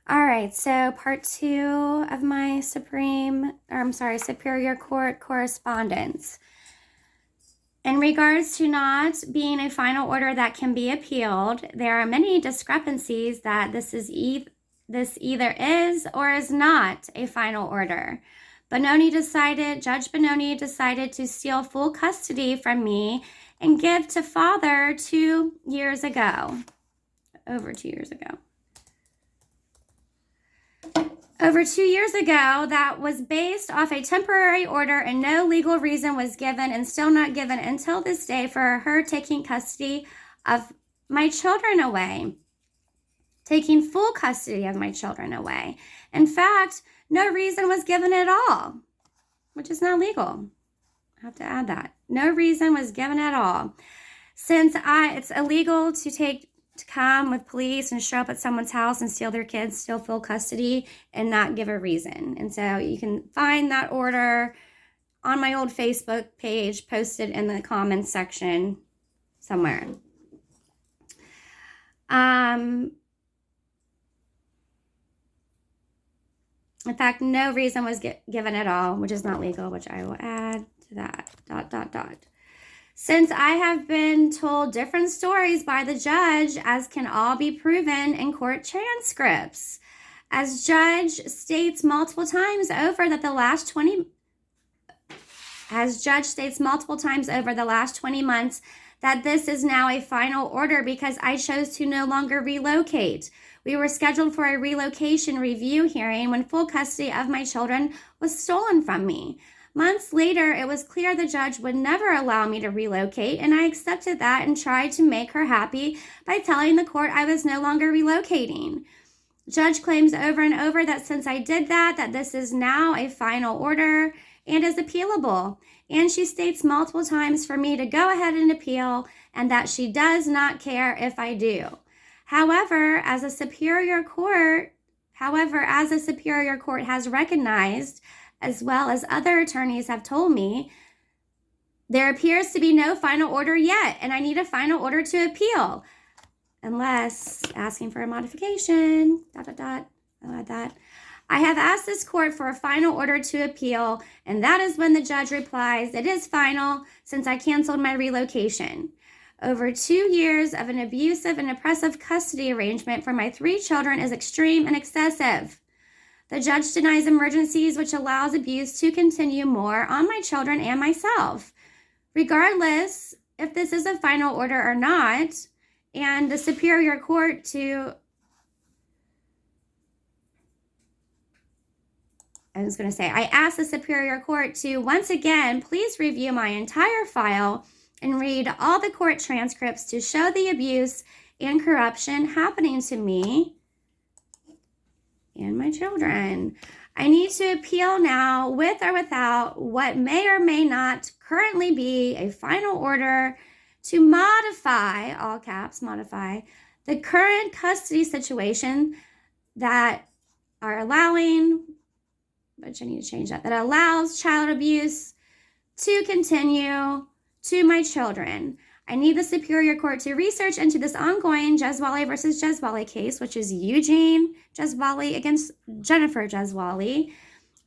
All right, so part 2 of my Superior Court correspondence. In regards to not being a final order that can be appealed, there are many discrepancies that this either is or is not a final order. Judge Bononi decided to steal full custody from me and give to father 2 years ago, over 2 years ago. Over 2 years ago, that was based off a temporary order and no legal reason was given and still not given until this day for her taking custody of my children away. Taking full custody of my children away. In fact, no reason was given at all, which is not legal. I have to add that. No reason was given at all. Since it's illegal to come with police and show up at someone's house and steal their kids, steal full custody, and not give a reason. And so you can find that order on my old Facebook page, posted in the comments section somewhere. In fact, no reason was given at all, which is not legal, which I will add to that, ... Since I have been told different stories by the judge, as can all be proven in court transcripts. As judge states multiple times over the last 20 months that this is now a final order because I chose to no longer relocate. We were scheduled for a relocation review hearing when full custody of my children was stolen from me. Months later, it was clear the judge would never allow me to relocate, and I accepted that and tried to make her happy by telling the court I was no longer relocating. Judge claims over and over that since I did that this is now a final order and is appealable. And she states multiple times for me to go ahead and appeal and that she does not care if I do. However, as a superior court has recognized, as well as other attorneys have told me, there appears to be no final order yet, and I need a final order to appeal, unless asking for a modification, ... I like that. I have asked this court for a final order to appeal, and that is when the judge replies, it is final since I canceled my relocation. Over 2 years of an abusive and oppressive custody arrangement for my 3 children is extreme and excessive. The judge denies emergencies, which allows abuse to continue more on my children and myself. Regardless if this is a final order or not, and the Superior Court I asked the Superior Court to once again, please review my entire file and read all the court transcripts to show the abuse and corruption happening to me and my children. I need to appeal now with or without what may or may not currently be a final order to modify, all caps, modify, the current custody situation that are allowing, which I need to change that allows child abuse to continue to my children. I need the Superior Court to research into this ongoing Jezwali versus Jezwali case, which is Eugene Jezwali against Jennifer Jezwali,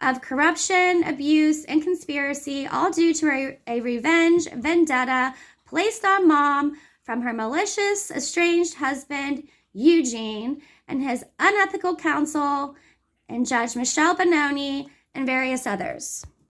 of corruption, abuse, and conspiracy, all due to a revenge vendetta placed on mom from her malicious, estranged husband, Eugene, and his unethical counsel, and Judge Michelle Bononi, and various others.